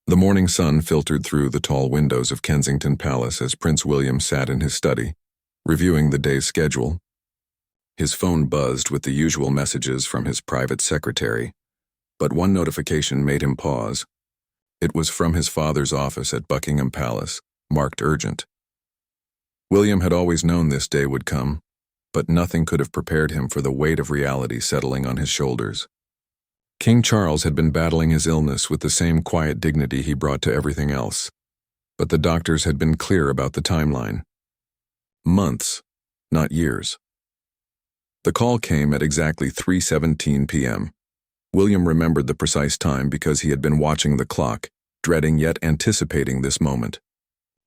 The morning sun filtered through the tall windows of Kensington Palace as Prince William sat in his study, reviewing the day's schedule. His phone buzzed with the usual messages from his private secretary, but one notification made him pause. It was from his father's office at Buckingham Palace, marked urgent. William had always known this day would come, but nothing could have prepared him for the weight of reality settling on his shoulders. King Charles had been battling his illness with the same quiet dignity he brought to everything else, but the doctors had been clear about the timeline. Months, not years. The call came at exactly 3:17 p.m. William remembered the precise time because he had been watching the clock, dreading yet anticipating this moment.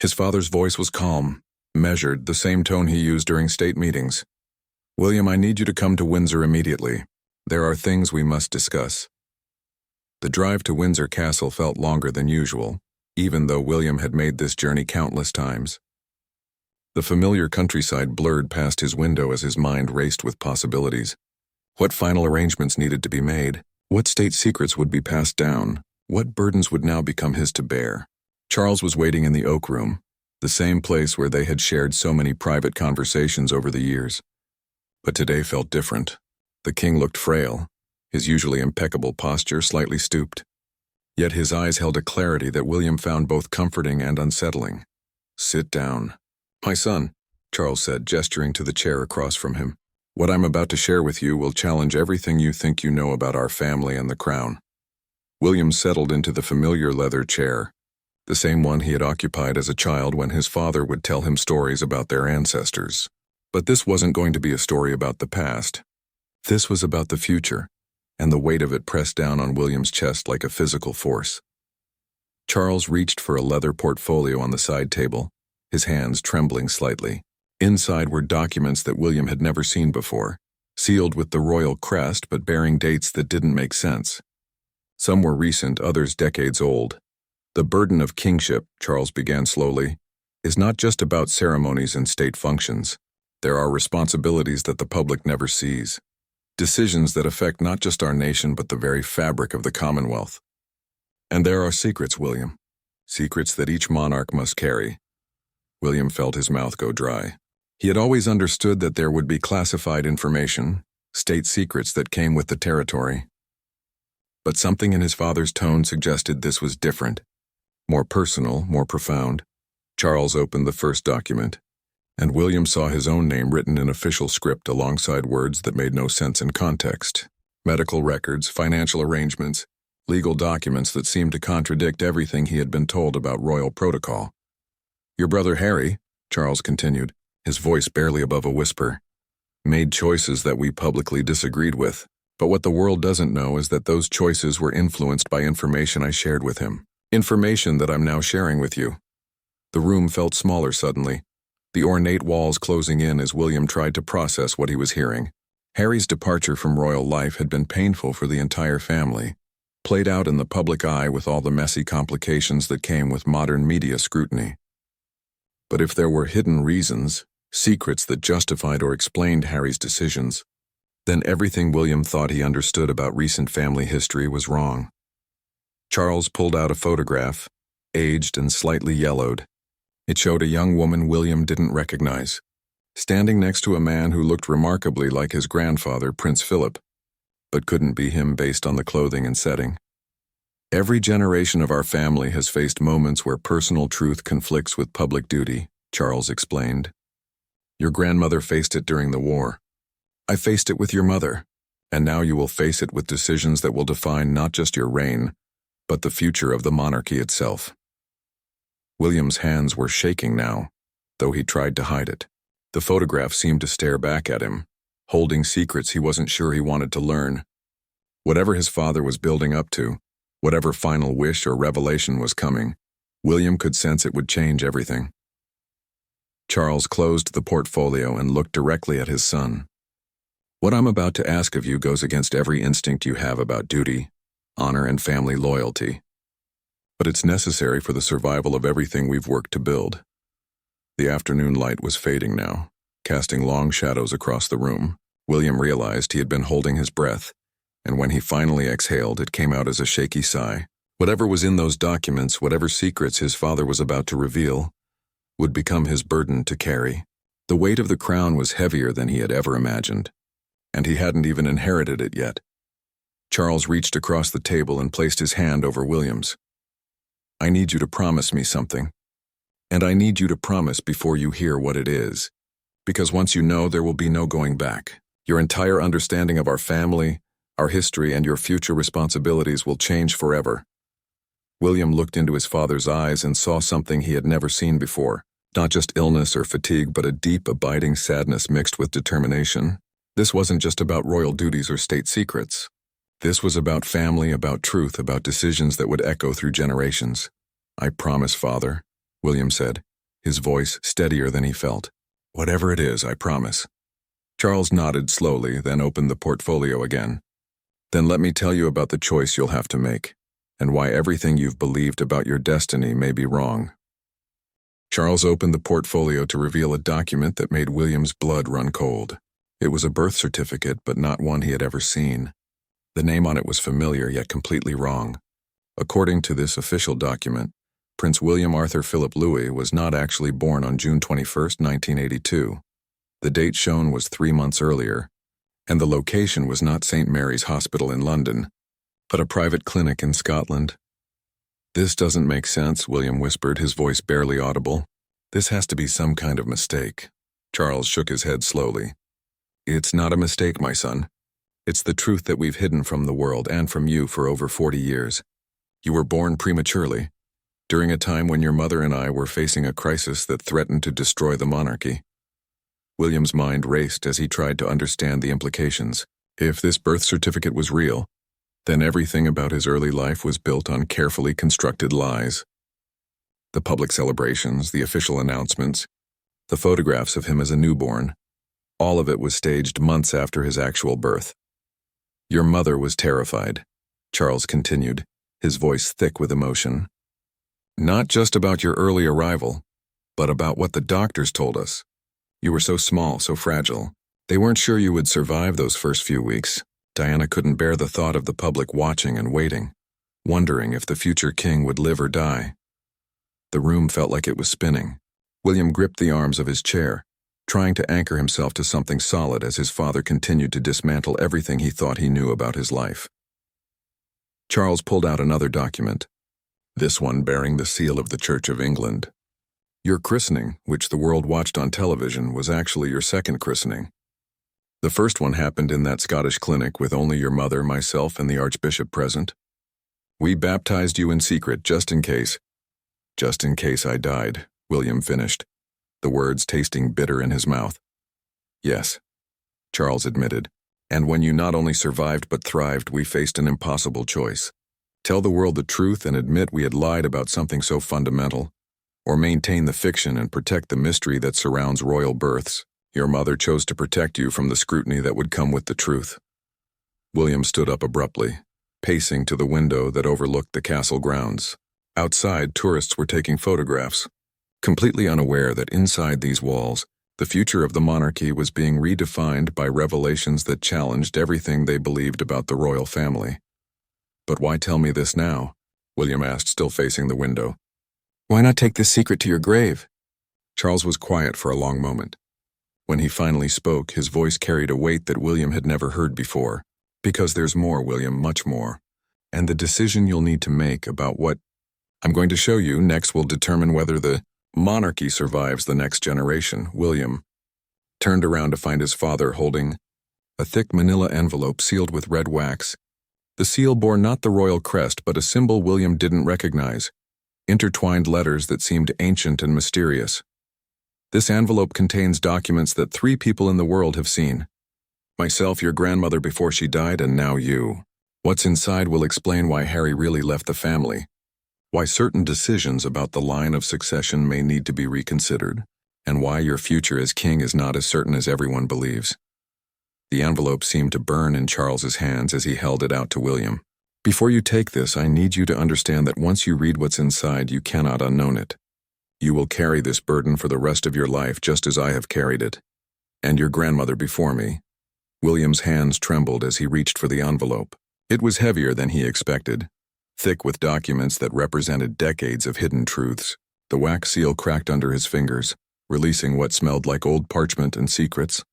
His father's voice was calm, measured, the same tone he used during state meetings. "William, I need you to come to Windsor immediately. There are things we must discuss." The drive to Windsor Castle felt longer than usual, even though William had made this journey countless times. The familiar countryside blurred past his window as his mind raced with possibilities. What final arrangements needed to be made? What state secrets would be passed down? What burdens would now become his to bear? Charles was waiting in the Oak Room, the same place where they had shared so many private conversations over the years. But today felt different. The king looked frail, his usually impeccable posture slightly stooped. Yet his eyes held a clarity that William found both comforting and unsettling. "Sit down." "My son," Charles said, gesturing to the chair across from him. "What I'm about to share with you will challenge everything you think you know about our family and the crown." William settled into the familiar leather chair, the same one he had occupied as a child when his father would tell him stories about their ancestors. But this wasn't going to be a story about the past. This was about the future, and the weight of it pressed down on William's chest like a physical force. Charles reached for a leather portfolio on the side table, his hands trembling slightly. Inside were documents that William had never seen before, sealed with the royal crest but bearing dates that didn't make sense. Some were recent, others decades old. "The burden of kingship," Charles began slowly, "is not just about ceremonies and state functions. There are responsibilities that the public never sees. Decisions that affect not just our nation but the very fabric of the Commonwealth. And there are secrets, William. Secrets that each monarch must carry." William felt his mouth go dry. He had always understood that there would be classified information, state secrets that came with the territory. But something in his father's tone suggested this was different, more personal, more profound. Charles opened the first document, and William saw his own name written in official script alongside words that made no sense in context. Medical records, financial arrangements, legal documents that seemed to contradict everything he had been told about royal protocol. "Your brother Harry," Charles continued, his voice barely above a whisper, "made choices that we publicly disagreed with. But what the world doesn't know is that those choices were influenced by information I shared with him. Information that I'm now sharing with you." The room felt smaller suddenly, the ornate walls closing in as William tried to process what he was hearing. Harry's departure from royal life had been painful for the entire family, played out in the public eye with all the messy complications that came with modern media scrutiny. But if there were hidden reasons, secrets that justified or explained Harry's decisions, then everything William thought he understood about recent family history was wrong. Charles pulled out a photograph, aged and slightly yellowed. It showed a young woman William didn't recognize, standing next to a man who looked remarkably like his grandfather, Prince Philip, but couldn't be him based on the clothing and setting. "Every generation of our family has faced moments where personal truth conflicts with public duty," Charles explained. "Your grandmother faced it during the war. I faced it with your mother, and now you will face it with decisions that will define not just your reign, but the future of the monarchy itself." William's hands were shaking now, though he tried to hide it. The photograph seemed to stare back at him, holding secrets he wasn't sure he wanted to learn. Whatever his father was building up to, whatever final wish or revelation was coming, William could sense it would change everything. Charles closed the portfolio and looked directly at his son. "What I'm about to ask of you goes against every instinct you have about duty, honor, and family loyalty. But it's necessary for the survival of everything we've worked to build." The afternoon light was fading now, casting long shadows across the room. William realized he had been holding his breath, and when he finally exhaled, it came out as a shaky sigh. Whatever was in those documents, whatever secrets his father was about to reveal, would become his burden to carry. The weight of the crown was heavier than he had ever imagined, and he hadn't even inherited it yet. Charles reached across the table and placed his hand over William's. "I need you to promise me something, and I need you to promise before you hear what it is, because once you know, there will be no going back. Your entire understanding of our family, our history, and your future responsibilities will change forever." William looked into his father's eyes and saw something he had never seen before. Not just illness or fatigue, but a deep, abiding sadness mixed with determination. This wasn't just about royal duties or state secrets. This was about family, about truth, about decisions that would echo through generations. "I promise, Father," William said, his voice steadier than he felt. "Whatever it is, I promise." Charles nodded slowly, then opened the portfolio again. "Then let me tell you about the choice you'll have to make, and why everything you've believed about your destiny may be wrong." Charles opened the portfolio to reveal a document that made William's blood run cold. It was a birth certificate, but not one he had ever seen. The name on it was familiar, yet completely wrong. According to this official document, Prince William Arthur Philip Louis was not actually born on June 21, 1982. The date shown was 3 months earlier, and the location was not St. Mary's Hospital in London, but a private clinic in Scotland. "This doesn't make sense," William whispered, his voice barely audible. "This has to be some kind of mistake." Charles shook his head slowly. "It's not a mistake, my son. It's the truth that we've hidden from the world and from you for over 40 years. You were born prematurely, during a time when your mother and I were facing a crisis that threatened to destroy the monarchy." William's mind raced as he tried to understand the implications. If this birth certificate was real, then everything about his early life was built on carefully constructed lies. The public celebrations, the official announcements, the photographs of him as a newborn, all of it was staged months after his actual birth. "Your mother was terrified," Charles continued, his voice thick with emotion. "Not just about your early arrival, but about what the doctors told us. You were so small, so fragile. They weren't sure you would survive those first few weeks. Diana couldn't bear the thought of the public watching and waiting, wondering if the future king would live or die." The room felt like it was spinning. William gripped the arms of his chair, trying to anchor himself to something solid as his father continued to dismantle everything he thought he knew about his life. Charles pulled out another document, this one bearing the seal of the Church of England. "Your christening, which the world watched on television, was actually your second christening. The first one happened in that Scottish clinic with only your mother, myself, and the Archbishop present. We baptized you in secret, just in case I died," William finished, the words tasting bitter in his mouth. "Yes," Charles admitted, "and when you not only survived but thrived, we faced an impossible choice. Tell the world the truth and admit we had lied about something so fundamental, or maintain the fiction and protect the mystery that surrounds royal births. Your mother chose to protect you from the scrutiny that would come with the truth." William stood up abruptly, pacing to the window that overlooked the castle grounds. Outside, tourists were taking photographs, completely unaware that inside these walls, the future of the monarchy was being redefined by revelations that challenged everything they believed about the royal family. "But why tell me this now?" William asked, still facing the window. "Why not take this secret to your grave?" Charles was quiet for a long moment. When he finally spoke, his voice carried a weight that William had never heard before. "Because there's more, William, much more. And the decision you'll need to make about what I'm going to show you next will determine whether the monarchy survives the next generation." William turned around to find his father holding a thick manila envelope sealed with red wax. The seal bore not the royal crest, but a symbol William didn't recognize, intertwined letters that seemed ancient and mysterious. "This envelope contains documents that 3 people in the world have seen. Myself, your grandmother before she died, and now you. What's inside will explain why Harry really left the family, why certain decisions about the line of succession may need to be reconsidered, and why your future as king is not as certain as everyone believes." The envelope seemed to burn in Charles's hands as he held it out to William. "Before you take this, I need you to understand that once you read what's inside, you cannot unknown it. You will carry this burden for the rest of your life just as I have carried it, and your grandmother before me." William's hands trembled as he reached for the envelope. It was heavier than he expected, thick with documents that represented decades of hidden truths. The wax seal cracked under his fingers, releasing what smelled like old parchment and secrets.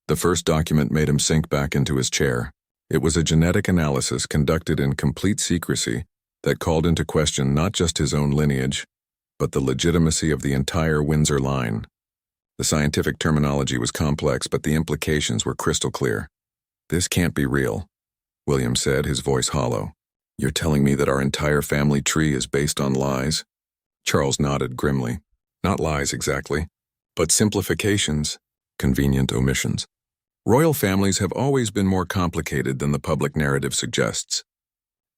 The first document made him sink back into his chair. It was a genetic analysis conducted in complete secrecy that called into question not just his own lineage, but the legitimacy of the entire Windsor line. The scientific terminology was complex, but the implications were crystal clear. "This can't be real," William said, his voice hollow. "You're telling me that our entire family tree is based on lies?" Charles nodded grimly. "Not lies exactly, but simplifications, convenient omissions. Royal families have always been more complicated than the public narrative suggests.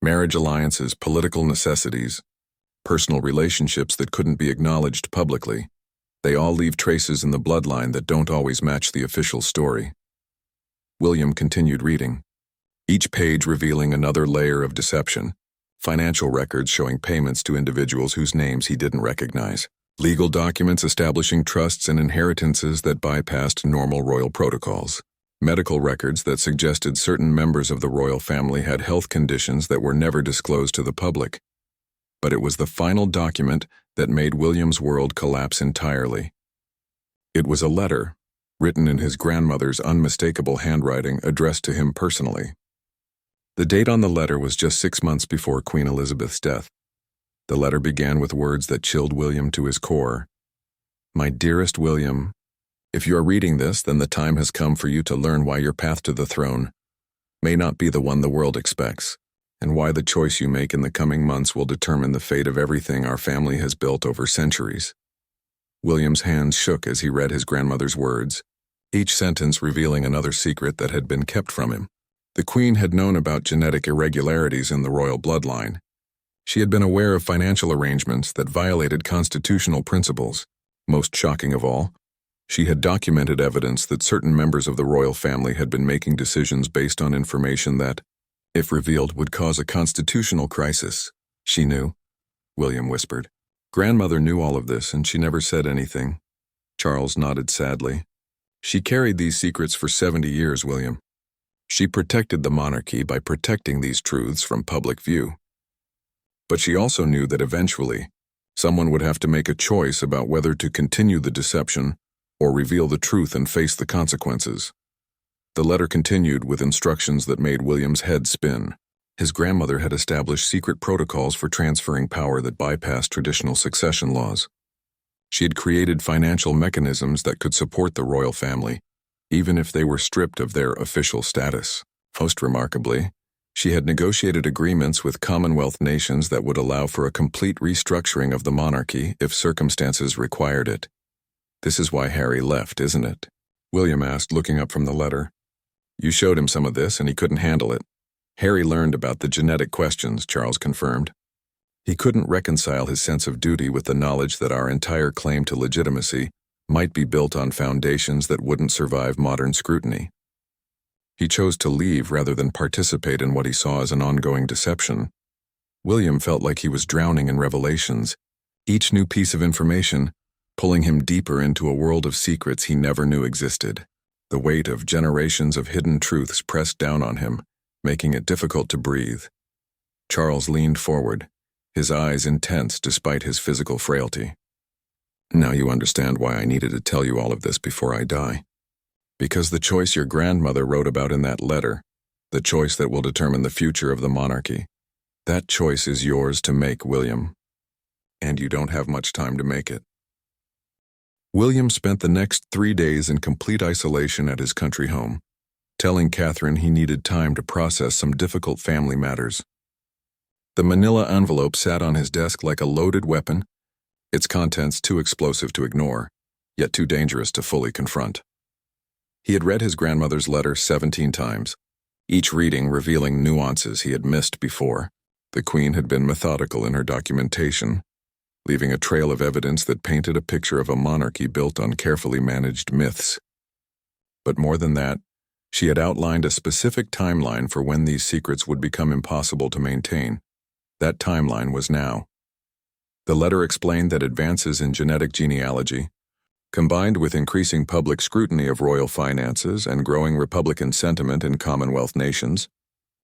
Marriage alliances, political necessities, personal relationships that couldn't be acknowledged publicly. They all leave traces in the bloodline that don't always match the official story." William continued reading, each page revealing another layer of deception. Financial records showing payments to individuals whose names he didn't recognize. Legal documents establishing trusts and inheritances that bypassed normal royal protocols. Medical records that suggested certain members of the royal family had health conditions that were never disclosed to the public. But it was the final document that made William's world collapse entirely. It was a letter, written in his grandmother's unmistakable handwriting, addressed to him personally. The date on the letter was just 6 months before Queen Elizabeth's death. The letter began with words that chilled William to his core. "My dearest William, if you are reading this, then the time has come for you to learn why your path to the throne may not be the one the world expects, and why the choice you make in the coming months will determine the fate of everything our family has built over centuries." William's hands shook as he read his grandmother's words, each sentence revealing another secret that had been kept from him. The Queen had known about genetic irregularities in the royal bloodline. She had been aware of financial arrangements that violated constitutional principles. Most shocking of all, she had documented evidence that certain members of the royal family had been making decisions based on information that, if revealed, would cause a constitutional crisis. "She knew," William whispered. "Grandmother knew all of this, and she never said anything." Charles nodded sadly. "She carried these secrets for 70 years, William. She protected the monarchy by protecting these truths from public view. But she also knew that eventually, someone would have to make a choice about whether to continue the deception or reveal the truth and face the consequences." The letter continued with instructions that made William's head spin. His grandmother had established secret protocols for transferring power that bypassed traditional succession laws. She had created financial mechanisms that could support the royal family, even if they were stripped of their official status. Most remarkably, she had negotiated agreements with Commonwealth nations that would allow for a complete restructuring of the monarchy if circumstances required it. "This is why Harry left, isn't it?" William asked, looking up from the letter. "You showed him some of this, and he couldn't handle it." "Harry learned about the genetic questions," Charles confirmed. "He couldn't reconcile his sense of duty with the knowledge that our entire claim to legitimacy might be built on foundations that wouldn't survive modern scrutiny. He chose to leave rather than participate in what he saw as an ongoing deception." William felt like he was drowning in revelations, each new piece of information pulling him deeper into a world of secrets he never knew existed. The weight of generations of hidden truths pressed down on him, making it difficult to breathe. Charles leaned forward, his eyes intense despite his physical frailty. "Now you understand why I needed to tell you all of this before I die. Because the choice your grandmother wrote about in that letter, the choice that will determine the future of the monarchy, that choice is yours to make, William. And you don't have much time to make it." William spent the next 3 days in complete isolation at his country home, telling Catherine he needed time to process some difficult family matters. The manila envelope sat on his desk like a loaded weapon, its contents too explosive to ignore, yet too dangerous to fully confront. He had read his grandmother's letter 17 times, each reading revealing nuances he had missed before. The Queen had been methodical in her documentation, leaving a trail of evidence that painted a picture of a monarchy built on carefully managed myths. But more than that, she had outlined a specific timeline for when these secrets would become impossible to maintain. That timeline was now. The letter explained that advances in genetic genealogy, combined with increasing public scrutiny of royal finances and growing Republican sentiment in Commonwealth nations,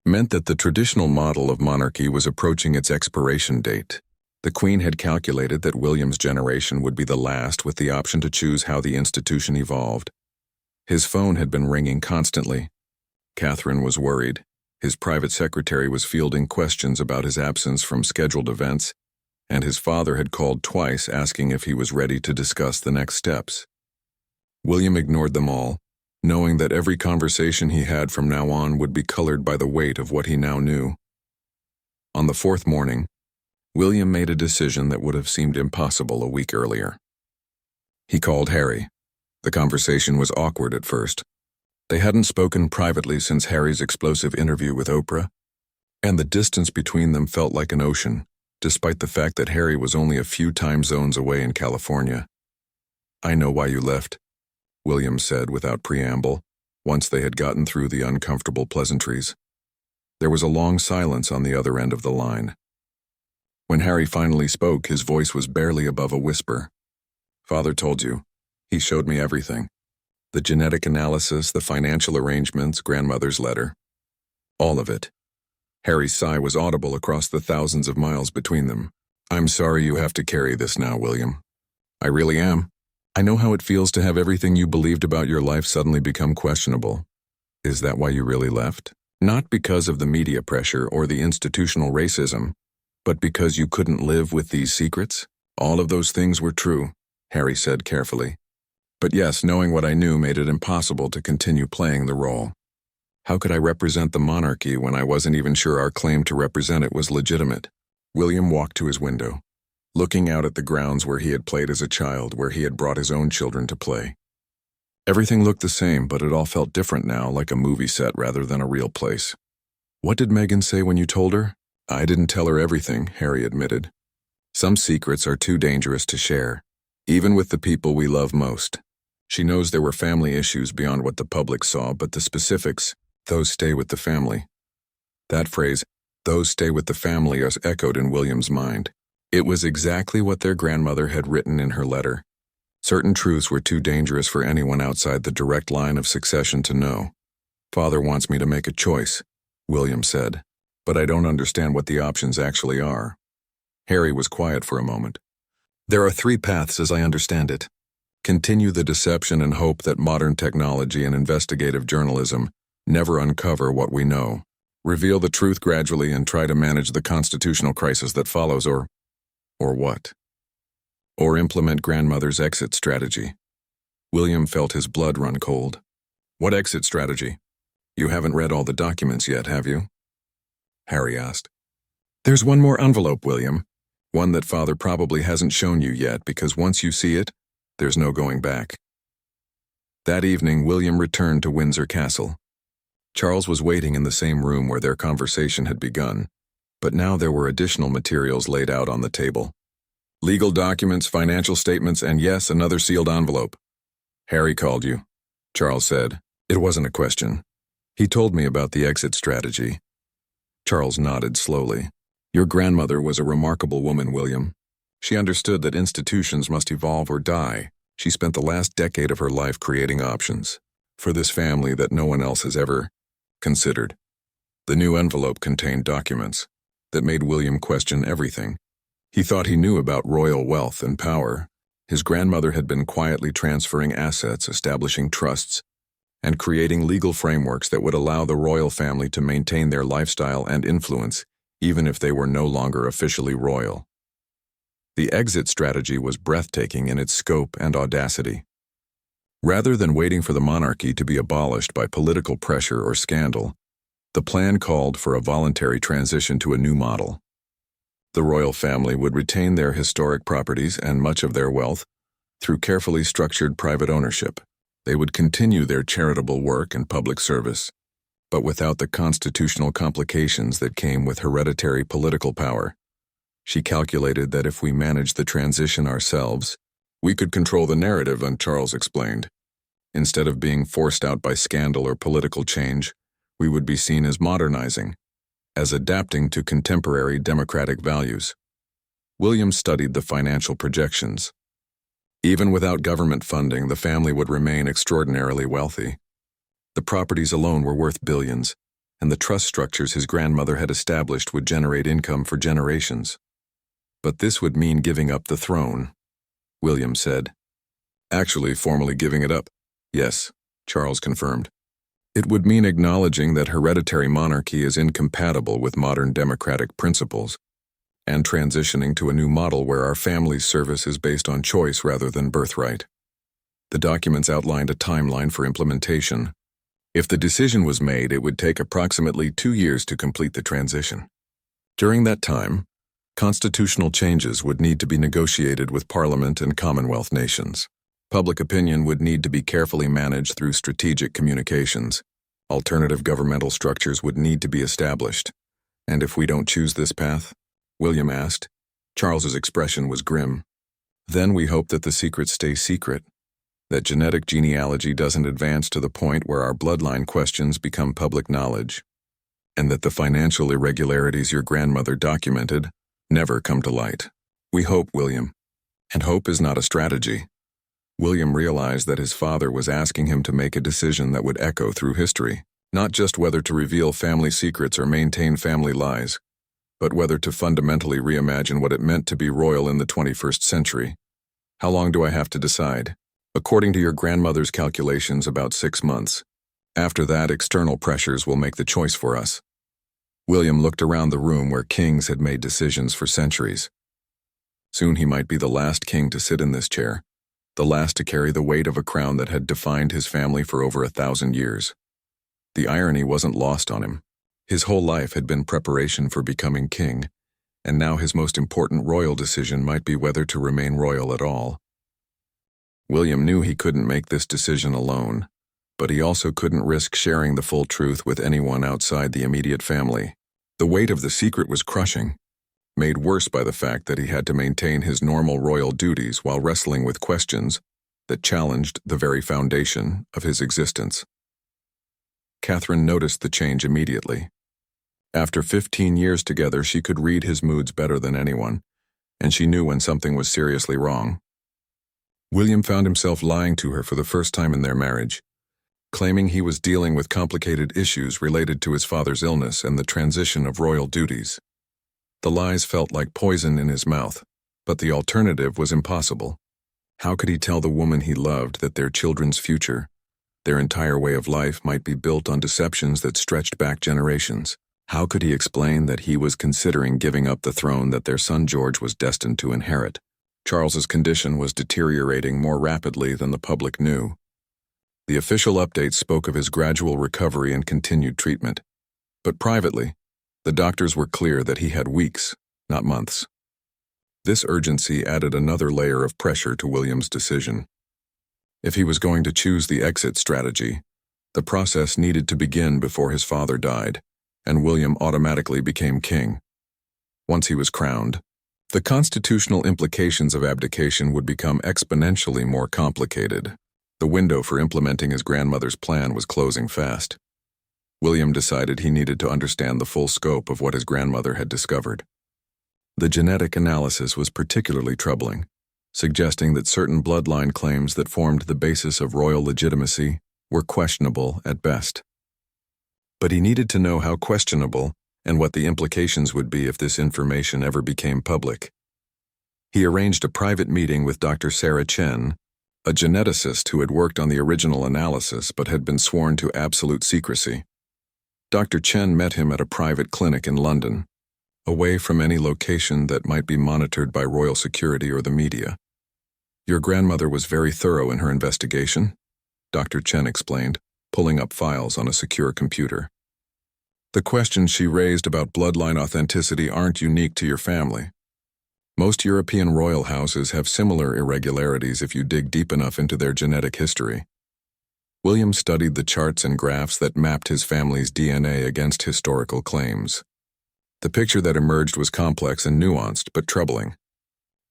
meant that the traditional model of monarchy was approaching its expiration date. The Queen had calculated that William's generation would be the last with the option to choose how the institution evolved. His phone had been ringing constantly. Catherine was worried. His private secretary was fielding questions about his absence from scheduled events, and his father had called twice asking if he was ready to discuss the next steps. William ignored them all, knowing that every conversation he had from now on would be colored by the weight of what he now knew. On the fourth morning, William made a decision that would have seemed impossible a week earlier. He called Harry. The conversation was awkward at first. They hadn't spoken privately since Harry's explosive interview with Oprah, and the distance between them felt like an ocean, despite the fact that Harry was only a few time zones away in California. "I know why you left," William said without preamble, once they had gotten through the uncomfortable pleasantries. There was a long silence on the other end of the line. When Harry finally spoke, his voice was barely above a whisper. "Father told you. He showed me everything. The genetic analysis, the financial arrangements, grandmother's letter. All of it." Harry's sigh was audible across the thousands of miles between them. "I'm sorry you have to carry this now, William. I really am. I know how it feels to have everything you believed about your life suddenly become questionable. Is that why you really left? Not because of the media pressure or the institutional racism, but because you couldn't live with these secrets?" "All of those things were true," Harry said carefully. "But yes, knowing what I knew made it impossible to continue playing the role. How could I represent the monarchy when I wasn't even sure our claim to represent it was legitimate?" William walked to his window, looking out at the grounds where he had played as a child, where he had brought his own children to play. Everything looked the same, but it all felt different now, like a movie set rather than a real place. "What did Meghan say when you told her?" "I didn't tell her everything," Harry admitted. "Some secrets are too dangerous to share, even with the people we love most. She knows there were family issues beyond what the public saw, but the specifics, those stay with the family." That phrase, "those stay with the family," is echoed in William's mind. It was exactly what their grandmother had written in her letter. Certain truths were too dangerous for anyone outside the direct line of succession to know. "Father wants me to make a choice," William said, "but I don't understand what the options actually are." Harry was quiet for a moment. "There are 3 paths as I understand it. Continue the deception and hope that modern technology and investigative journalism never uncover what we know. Reveal the truth gradually and try to manage the constitutional crisis that follows, or what? Or implement grandmother's exit strategy." William felt his blood run cold. "What exit strategy? You haven't read all the documents yet, have you?" Harry asked. "There's one more envelope, William. One that Father probably hasn't shown you yet, because once you see it, there's no going back." That evening, William returned to Windsor Castle. Charles was waiting in the same room where their conversation had begun, but now there were additional materials laid out on the table. Legal documents, financial statements, and yes, another sealed envelope. "Harry called you," Charles said. It wasn't a question. "He told me about the exit strategy." Charles nodded slowly. "Your grandmother was a remarkable woman, William. She understood that institutions must evolve or die. She spent the last decade of her life creating options for this family that no one else has ever considered." The new envelope contained documents that made William question everything. He thought he knew about royal wealth and power. His grandmother had been quietly transferring assets, establishing trusts, and creating legal frameworks that would allow the royal family to maintain their lifestyle and influence, even if they were no longer officially royal. The exit strategy was breathtaking in its scope and audacity. Rather than waiting for the monarchy to be abolished by political pressure or scandal, the plan called for a voluntary transition to a new model. The royal family would retain their historic properties and much of their wealth through carefully structured private ownership. They would continue their charitable work and public service, but without the constitutional complications that came with hereditary political power. She calculated that if we managed the transition ourselves, we could control the narrative, and Charles explained. Instead of being forced out by scandal or political change, we would be seen as modernizing, as adapting to contemporary democratic values. William studied the financial projections. Even without government funding, the family would remain extraordinarily wealthy. The properties alone were worth billions, and the trust structures his grandmother had established would generate income for generations. But this would mean giving up the throne, William said. Actually, formally giving it up. Yes, Charles confirmed. It would mean acknowledging that hereditary monarchy is incompatible with modern democratic principles, and transitioning to a new model where our family's service is based on choice rather than birthright. The documents outlined a timeline for implementation. If the decision was made, it would take approximately 2 years to complete the transition. During that time, constitutional changes would need to be negotiated with Parliament and Commonwealth nations. Public opinion would need to be carefully managed through strategic communications. Alternative governmental structures would need to be established. And if we don't choose this path? William asked. Charles's expression was grim. Then we hope that the secrets stay secret, that genetic genealogy doesn't advance to the point where our bloodline questions become public knowledge, and that the financial irregularities your grandmother documented never come to light. We hope, William. And hope is not a strategy. William realized that his father was asking him to make a decision that would echo through history, not just whether to reveal family secrets or maintain family lies, but whether to fundamentally reimagine what it meant to be royal in the 21st century. How long do I have to decide? According to your grandmother's calculations, about 6 months. After that, external pressures will make the choice for us. William looked around the room where kings had made decisions for centuries. Soon he might be the last king to sit in this chair, the last to carry the weight of a crown that had defined his family for over 1,000 years. The irony wasn't lost on him. His whole life had been preparation for becoming king, and now his most important royal decision might be whether to remain royal at all. William knew he couldn't make this decision alone, but he also couldn't risk sharing the full truth with anyone outside the immediate family. The weight of the secret was crushing, made worse by the fact that he had to maintain his normal royal duties while wrestling with questions that challenged the very foundation of his existence. Catherine noticed the change immediately. After 15 years together, she could read his moods better than anyone, and she knew when something was seriously wrong. William found himself lying to her for the first time in their marriage, claiming he was dealing with complicated issues related to his father's illness and the transition of royal duties. The lies felt like poison in his mouth, but the alternative was impossible. How could he tell the woman he loved that their children's future, their entire way of life, might be built on deceptions that stretched back generations? How could he explain that he was considering giving up the throne that their son George was destined to inherit? Charles's condition was deteriorating more rapidly than the public knew. The official updates spoke of his gradual recovery and continued treatment. But privately, the doctors were clear that he had weeks, not months. This urgency added another layer of pressure to William's decision. If he was going to choose the exit strategy, the process needed to begin before his father died, and William automatically became king. Once he was crowned, the constitutional implications of abdication would become exponentially more complicated. The window for implementing his grandmother's plan was closing fast. William decided he needed to understand the full scope of what his grandmother had discovered. The genetic analysis was particularly troubling, suggesting that certain bloodline claims that formed the basis of royal legitimacy were questionable at best. But he needed to know how questionable and what the implications would be if this information ever became public. He arranged a private meeting with Dr. Sarah Chen, a geneticist who had worked on the original analysis but had been sworn to absolute secrecy. Dr. Chen met him at a private clinic in London, away from any location that might be monitored by royal security or the media. Your grandmother was very thorough in her investigation, Dr. Chen explained, pulling up files on a secure computer. The questions she raised about bloodline authenticity aren't unique to your family. Most European royal houses have similar irregularities if you dig deep enough into their genetic history. William studied the charts and graphs that mapped his family's DNA against historical claims. The picture that emerged was complex and nuanced, but troubling.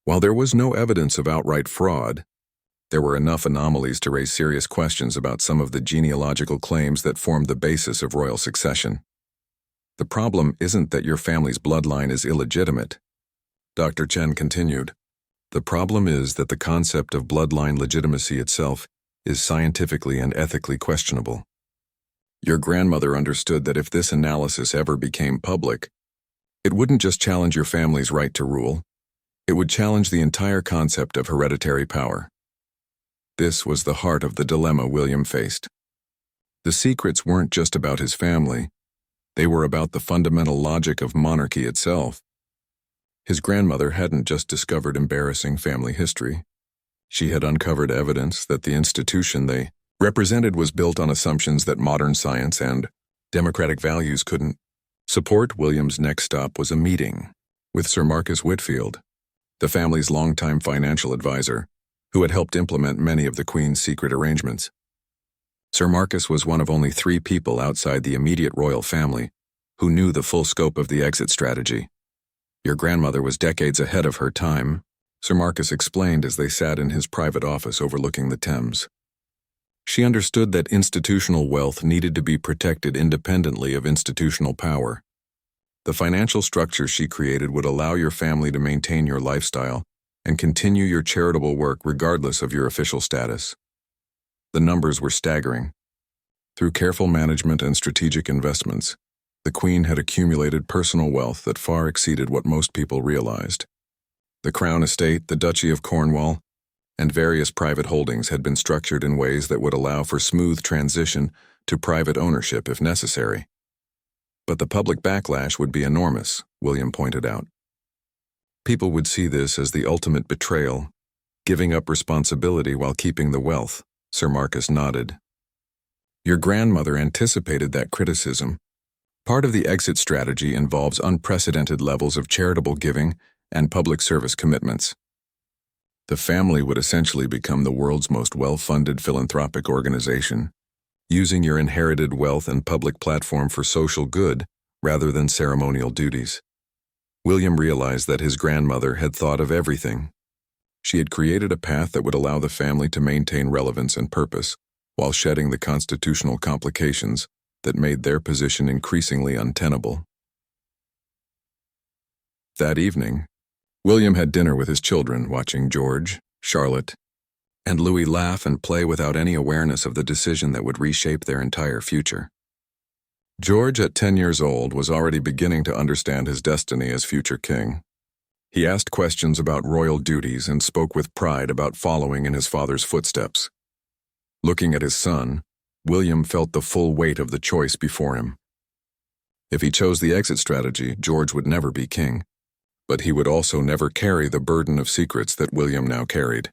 While there was no evidence of outright fraud, there were enough anomalies to raise serious questions about some of the genealogical claims that formed the basis of royal succession. The problem isn't that your family's bloodline is illegitimate, Dr. Chen continued. The problem is that the concept of bloodline legitimacy itself is scientifically and ethically questionable. Your grandmother understood that if this analysis ever became public, it wouldn't just challenge your family's right to rule, it would challenge the entire concept of hereditary power. This was the heart of the dilemma William faced. The secrets weren't just about his family, they were about the fundamental logic of monarchy itself. His grandmother hadn't just discovered embarrassing family history. She had uncovered evidence that the institution they represented was built on assumptions that modern science and democratic values couldn't support. William's next stop was a meeting with Sir Marcus Whitfield, the family's longtime financial advisor, who had helped implement many of the Queen's secret arrangements. Sir Marcus was one of only 3 people outside the immediate royal family who knew the full scope of the exit strategy. Your grandmother was decades ahead of her time, Sir Marcus explained as they sat in his private office overlooking the Thames. She understood that institutional wealth needed to be protected independently of institutional power. The financial structure she created would allow your family to maintain your lifestyle and continue your charitable work regardless of your official status. The numbers were staggering. Through careful management and strategic investments, the Queen had accumulated personal wealth that far exceeded what most people realized. The Crown Estate, the Duchy of Cornwall, and various private holdings had been structured in ways that would allow for smooth transition to private ownership if necessary. But the public backlash would be enormous, William pointed out. People would see this as the ultimate betrayal, giving up responsibility while keeping the wealth. Sir Marcus nodded. Your grandmother anticipated that criticism. Part of the exit strategy involves unprecedented levels of charitable giving and public service commitments. The family would essentially become the world's most well-funded philanthropic organization, using your inherited wealth and public platform for social good rather than ceremonial duties. William realized that his grandmother had thought of everything. She had created a path that would allow the family to maintain relevance and purpose, while shedding the constitutional complications that made their position increasingly untenable. That evening, William had dinner with his children, watching George, Charlotte, and Louis laugh and play without any awareness of the decision that would reshape their entire future. George, at 10 years old, was already beginning to understand his destiny as future king. He asked questions about royal duties and spoke with pride about following in his father's footsteps. Looking at his son, William felt the full weight of the choice before him. If he chose the exit strategy, George would never be king, but he would also never carry the burden of secrets that William now carried.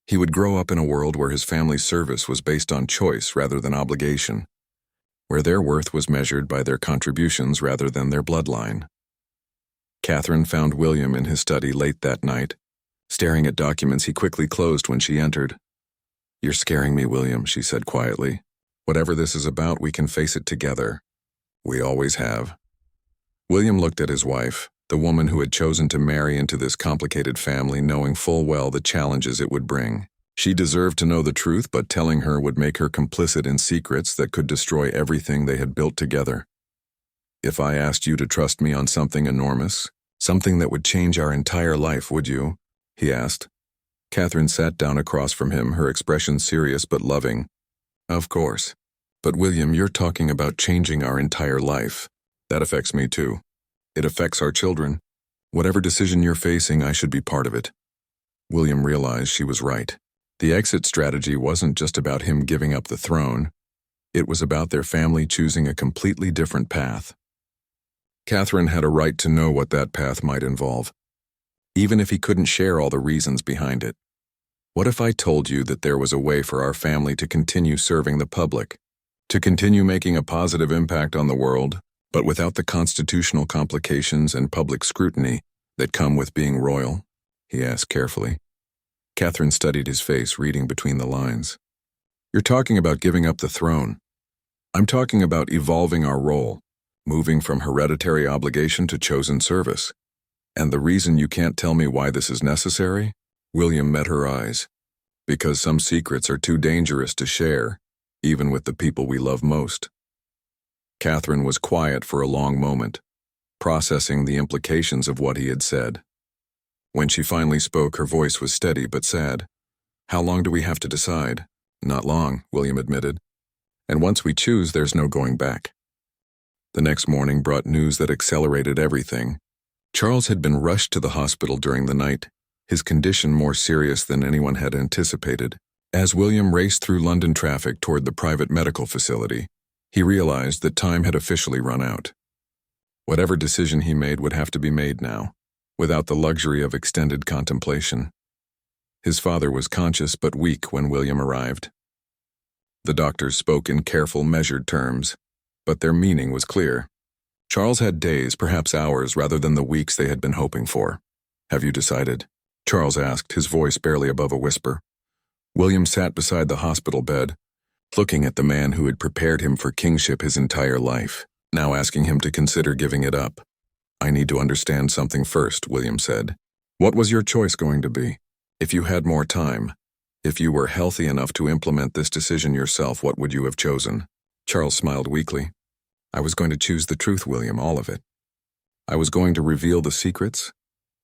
He would grow up in a world where his family's service was based on choice rather than obligation, where their worth was measured by their contributions rather than their bloodline. Catherine found William in his study late that night, staring at documents he quickly closed when she entered. "You're scaring me, William," she said quietly. "Whatever this is about, we can face it together. We always have." William looked at his wife, the woman who had chosen to marry into this complicated family, knowing full well the challenges it would bring. She deserved to know the truth, but telling her would make her complicit in secrets that could destroy everything they had built together. "If I asked you to trust me on something enormous, something that would change our entire life, would you?" he asked. Catherine sat down across from him, her expression serious but loving. "Of course. But William, you're talking about changing our entire life. That affects me too. It affects our children. Whatever decision you're facing, I should be part of it." William realized she was right. The exit strategy wasn't just about him giving up the throne. It was about their family choosing a completely different path. Catherine had a right to know what that path might involve, even if he couldn't share all the reasons behind it. "What if I told you that there was a way for our family to continue serving the public, to continue making a positive impact on the world, but without the constitutional complications and public scrutiny that come with being royal?" he asked carefully. Catherine studied his face, reading between the lines. "You're talking about giving up the throne. I'm talking about evolving our role, moving from hereditary obligation to chosen service. And the reason you can't tell me why this is necessary?" William met her eyes. "Because some secrets are too dangerous to share, even with the people we love most." Catherine was quiet for a long moment, processing the implications of what he had said. When she finally spoke, her voice was steady but sad. "How long do we have to decide?" "Not long," William admitted. And once we choose, there's no going back. The next morning brought news that accelerated everything. Charles had been rushed to the hospital during the night, his condition more serious than anyone had anticipated. As William raced through London traffic toward the private medical facility, he realized that time had officially run out. Whatever decision he made would have to be made now, without the luxury of extended contemplation. His father was conscious but weak when William arrived. The doctors spoke in careful, measured terms, but their meaning was clear. Charles had days, perhaps hours, rather than the weeks they had been hoping for. "Have you decided?" Charles asked, his voice barely above a whisper. William sat beside the hospital bed, looking at the man who had prepared him for kingship his entire life, now asking him to consider giving it up. "I need to understand something first," William said. "What was your choice going to be? If you had more time, if you were healthy enough to implement this decision yourself, what would you have chosen?" Charles smiled weakly. "I was going to choose the truth, William, all of it. I was going to reveal the secrets,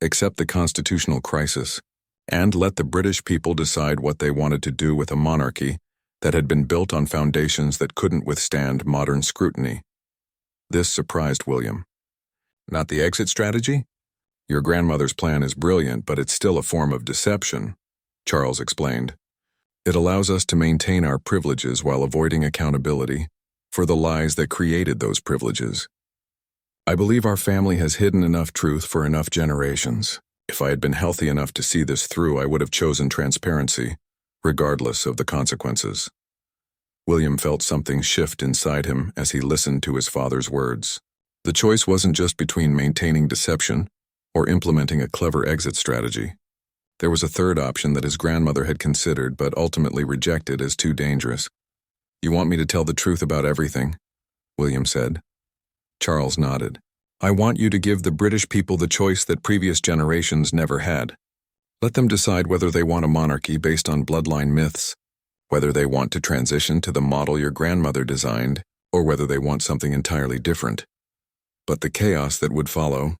accept the constitutional crisis, and let the British people decide what they wanted to do with a monarchy that had been built on foundations that couldn't withstand modern scrutiny." This surprised William. "Not the exit strategy? Your grandmother's plan is brilliant, but it's still a form of deception," Charles explained. "It allows us to maintain our privileges while avoiding accountability for the lies that created those privileges. I believe our family has hidden enough truth for enough generations. If I had been healthy enough to see this through, I would have chosen transparency, regardless of the consequences." William felt something shift inside him as he listened to his father's words. The choice wasn't just between maintaining deception or implementing a clever exit strategy. There was a third option that his grandmother had considered but ultimately rejected as too dangerous. "You want me to tell the truth about everything?" William said. Charles nodded. "I want you to give the British people the choice that previous generations never had. Let them decide whether they want a monarchy based on bloodline myths, whether they want to transition to the model your grandmother designed, or whether they want something entirely different. But the chaos that would follow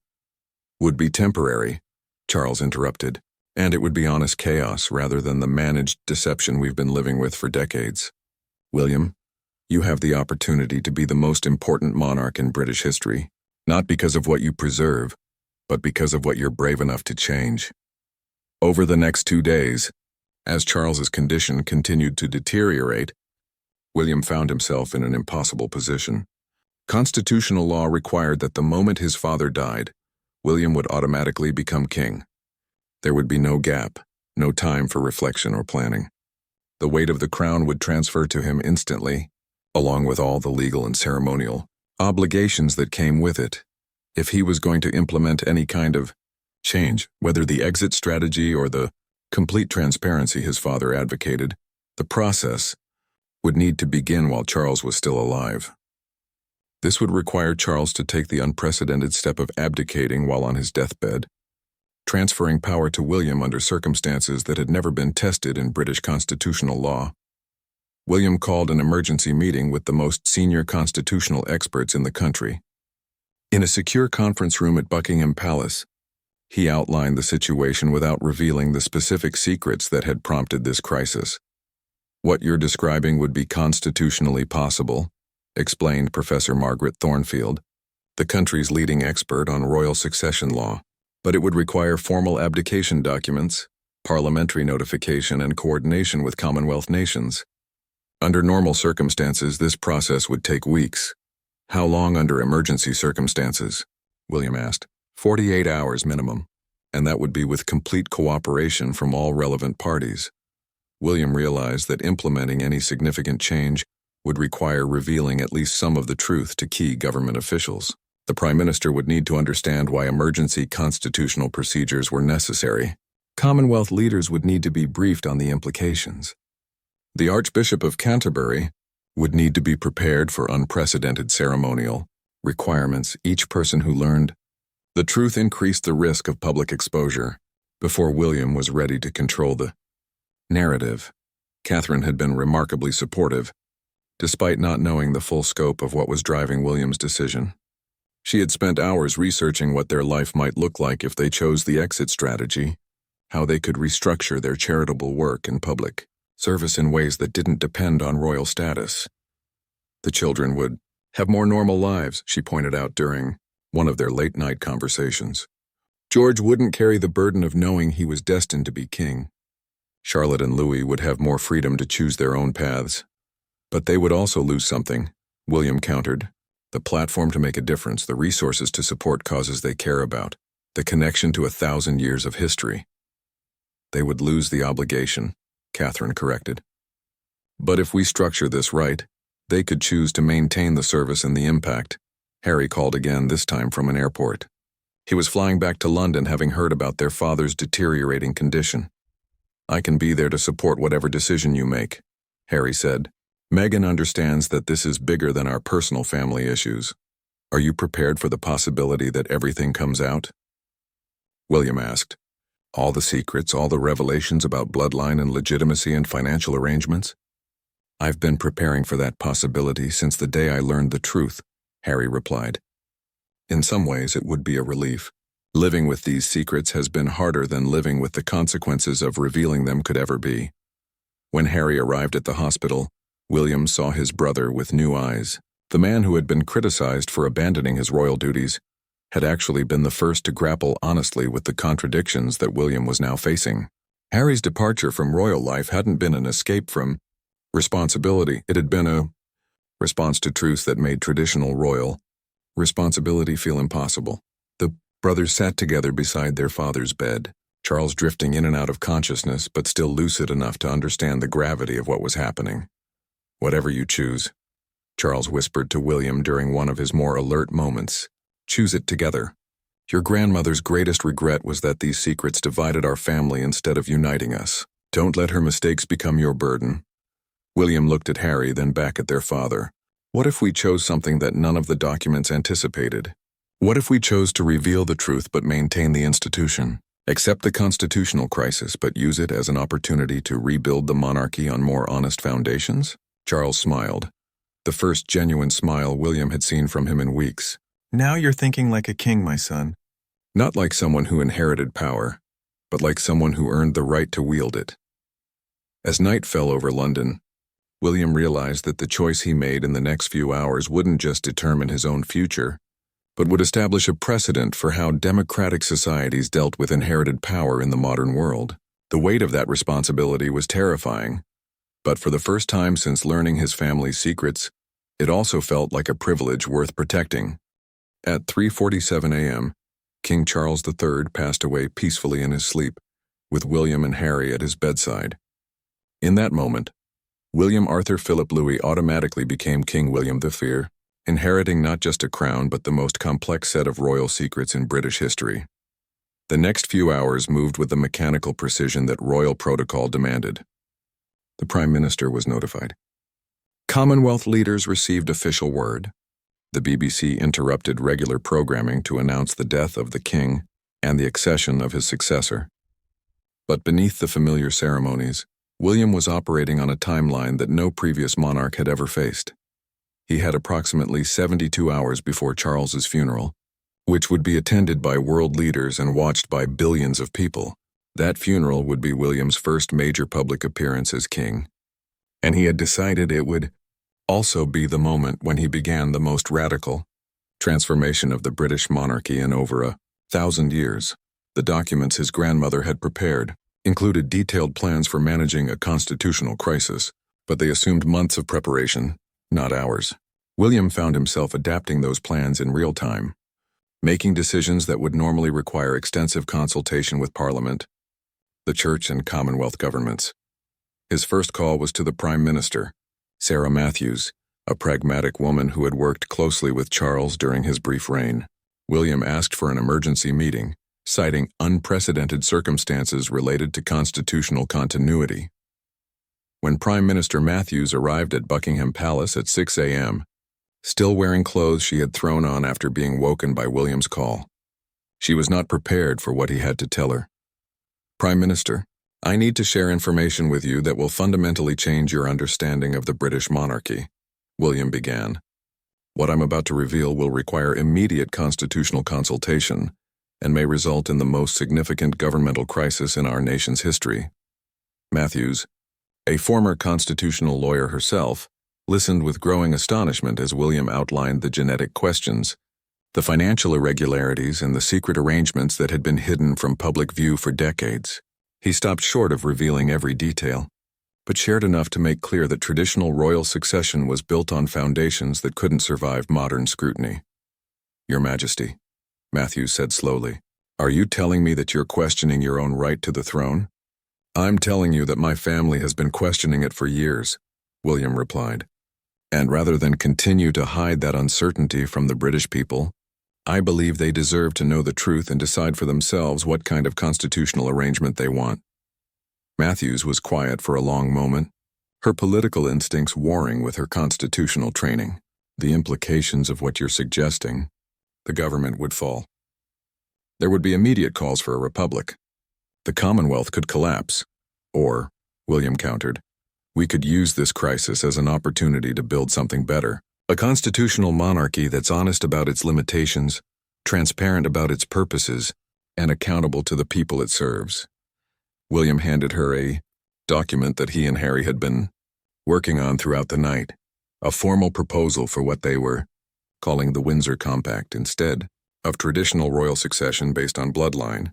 would be temporary," Charles interrupted, "and it would be honest chaos rather than the managed deception we've been living with for decades. William, you have the opportunity to be the most important monarch in British history, not because of what you preserve, but because of what you're brave enough to change." Over the next 2 days, as Charles's condition continued to deteriorate, William found himself in an impossible position. Constitutional law required that the moment his father died, William would automatically become king. There would be no gap, no time for reflection or planning. The weight of the crown would transfer to him instantly, along with all the legal and ceremonial obligations that came with it. If he was going to implement any kind of change, whether the exit strategy or the complete transparency his father advocated, the process would need to begin while Charles was still alive. This would require Charles to take the unprecedented step of abdicating while on his deathbed, transferring power to William under circumstances that had never been tested in British constitutional law. William called an emergency meeting with the most senior constitutional experts in the country. In a secure conference room at Buckingham Palace, he outlined the situation without revealing the specific secrets that had prompted this crisis. "What you're describing would be constitutionally possible," explained Professor Margaret Thornfield, the country's leading expert on royal succession law. "But it would require formal abdication documents, parliamentary notification, and coordination with Commonwealth nations. Under normal circumstances, this process would take weeks." "How long under emergency circumstances?" William asked. 48 hours minimum, and that would be with complete cooperation from all relevant parties. William realized that implementing any significant change would require revealing at least some of the truth to key government officials. The Prime Minister would need to understand why emergency constitutional procedures were necessary. Commonwealth leaders would need to be briefed on the implications. The Archbishop of Canterbury would need to be prepared for unprecedented ceremonial requirements. Each person who learned the truth increased the risk of public exposure. Before William was ready to control the narrative, Catherine had been remarkably supportive, despite not knowing the full scope of what was driving William's decision. She had spent hours researching what their life might look like if they chose the exit strategy, how they could restructure their charitable work and public service in ways that didn't depend on royal status. The children would have more normal lives, she pointed out during one of their late-night conversations. George wouldn't carry the burden of knowing he was destined to be king. Charlotte and Louis would have more freedom to choose their own paths. But they would also lose something, William countered. The platform to make a difference, the resources to support causes they care about, the connection to 1,000 years of history. They would lose the obligation, Catherine corrected. But if we structure this right, they could choose to maintain the service and the impact. Harry called again, this time from an airport. He was flying back to London, having heard about their father's deteriorating condition. I can be there to support whatever decision you make, Harry said. Meghan understands that this is bigger than our personal family issues. Are you prepared for the possibility that everything comes out? William asked. All the secrets, all the revelations about bloodline and legitimacy and financial arrangements? I've been preparing for that possibility since the day I learned the truth, Harry replied. In some ways, it would be a relief. Living with these secrets has been harder than living with the consequences of revealing them could ever be. When Harry arrived at the hospital, William saw his brother with new eyes. The man who had been criticized for abandoning his royal duties had actually been the first to grapple honestly with the contradictions that William was now facing. Harry's departure from royal life hadn't been an escape from responsibility. It had been a response to truths that made traditional royal responsibility feel impossible. The brothers sat together beside their father's bed, Charles drifting in and out of consciousness but still lucid enough to understand the gravity of what was happening. Whatever you choose, Charles whispered to William during one of his more alert moments, choose it together. Your grandmother's greatest regret was that these secrets divided our family instead of uniting us. Don't let her mistakes become your burden. William looked at Harry, then back at their father. What if we chose something that none of the documents anticipated? What if we chose to reveal the truth but maintain the institution? Accept the constitutional crisis but use it as an opportunity to rebuild the monarchy on more honest foundations? Charles smiled. The first genuine smile William had seen from him in weeks. Now you're thinking like a king, my son. Not like someone who inherited power, but like someone who earned the right to wield it. As night fell over London, William realized that the choice he made in the next few hours wouldn't just determine his own future, but would establish a precedent for how democratic societies dealt with inherited power in the modern world. The weight of that responsibility was terrifying, but for the first time since learning his family's secrets, it also felt like a privilege worth protecting. At 3:47 a.m., King Charles III passed away peacefully in his sleep, with William and Harry at his bedside. In that moment, William Arthur Philip Louis automatically became King William III, inheriting not just a crown but the most complex set of royal secrets in British history. The next few hours moved with the mechanical precision that royal protocol demanded. The Prime Minister was notified. Commonwealth leaders received official word. The BBC interrupted regular programming to announce the death of the king and the accession of his successor. But beneath the familiar ceremonies, William was operating on a timeline that no previous monarch had ever faced. He had approximately 72 hours before Charles's funeral, which would be attended by world leaders and watched by billions of people. That funeral would be William's first major public appearance as king, and he had decided it would also be the moment when he began the most radical transformation of the British monarchy in over 1,000 years. The documents his grandmother had prepared included detailed plans for managing a constitutional crisis, but they assumed months of preparation, not hours. William found himself adapting those plans in real time, making decisions that would normally require extensive consultation with Parliament, the Church, and Commonwealth governments. His first call was to the Prime Minister, Sarah Matthews, a pragmatic woman who had worked closely with Charles during his brief reign. William asked for an emergency meeting, citing unprecedented circumstances related to constitutional continuity. When Prime Minister Matthews arrived at Buckingham Palace at 6 a.m., still wearing clothes she had thrown on after being woken by William's call, she was not prepared for what he had to tell her. Prime Minister, I need to share information with you that will fundamentally change your understanding of the British monarchy, William began. What I'm about to reveal will require immediate constitutional consultation and may result in the most significant governmental crisis in our nation's history. Matthews, a former constitutional lawyer herself, listened with growing astonishment as William outlined the genetic questions, the financial irregularities, and the secret arrangements that had been hidden from public view for decades. He stopped short of revealing every detail, but shared enough to make clear that traditional royal succession was built on foundations that couldn't survive modern scrutiny. "Your Majesty," Matthews said slowly, "are you telling me that you're questioning your own right to the throne?" "I'm telling you that my family has been questioning it for years," William replied. "And rather than continue to hide that uncertainty from the British people, I believe they deserve to know the truth and decide for themselves what kind of constitutional arrangement they want." Matthews was quiet for a long moment, her political instincts warring with her constitutional training. "The implications of what you're suggesting, the government would fall. There would be immediate calls for a republic. The Commonwealth could collapse. Or," William countered, "we could use this crisis as an opportunity to build something better. A constitutional monarchy that's honest about its limitations, transparent about its purposes, and accountable to the people it serves." William handed her a document that he and Harry had been working on throughout the night, a formal proposal for what they were calling the Windsor Compact instead of traditional royal succession based on bloodline.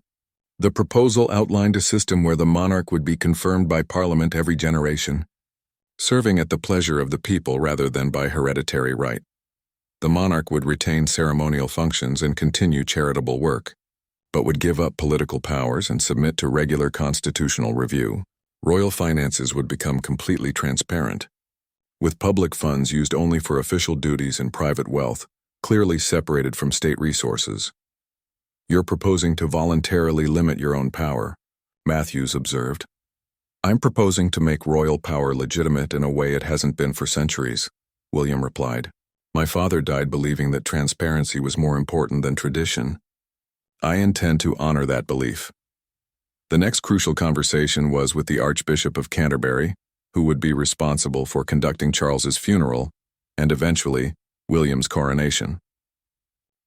The proposal outlined a system where the monarch would be confirmed by Parliament every generation, serving at the pleasure of the people rather than by hereditary right. The monarch would retain ceremonial functions and continue charitable work, but would give up political powers and submit to regular constitutional review. Royal finances would become completely transparent, with public funds used only for official duties and private wealth, clearly separated from state resources. "You're proposing to voluntarily limit your own power," Matthews observed. "I'm proposing to make royal power legitimate in a way it hasn't been for centuries," William replied. "My father died believing that transparency was more important than tradition. I intend to honor that belief." The next crucial conversation was with the Archbishop of Canterbury, who would be responsible for conducting Charles's funeral and eventually William's coronation.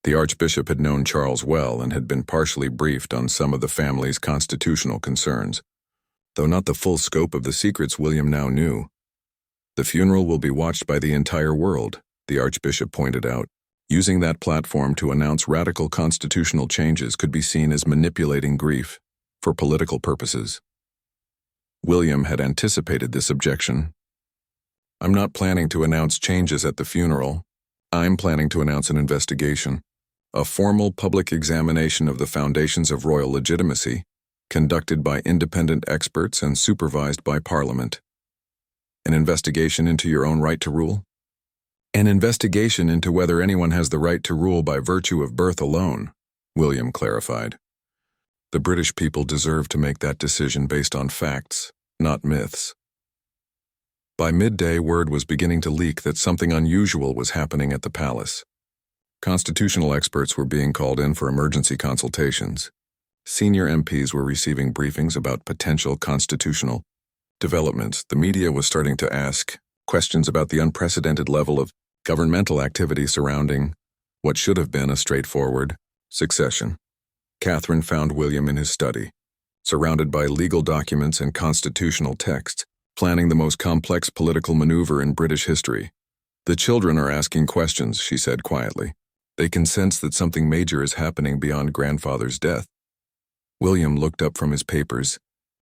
The Archbishop had known Charles well and had been partially briefed on some of the family's constitutional concerns, though not the full scope of the secrets William now knew. "The funeral will be watched by the entire world," the Archbishop pointed out. Using that platform to announce radical constitutional changes could be seen as manipulating grief for political purposes. William had anticipated this objection. "I'm not planning to announce changes at the funeral. I'm planning to announce an investigation, a formal public examination of the foundations of royal legitimacy, conducted by independent experts and supervised by Parliament." "An investigation into your own right to rule?" "An investigation into whether anyone has the right to rule by virtue of birth alone," William clarified. "The British people deserve to make that decision based on facts, not myths." By midday, word was beginning to leak that something unusual was happening at the palace. Constitutional experts were being called in for emergency consultations. Senior MPs were receiving briefings about potential constitutional developments. The media was starting to ask questions about the unprecedented level of governmental activity surrounding what should have been a straightforward succession. Catherine found William in his study, surrounded by legal documents and constitutional texts, planning the most complex political maneuver in British history. "The children are asking questions," she said quietly. "They can sense that something major is happening beyond grandfather's death." William looked up from his papers,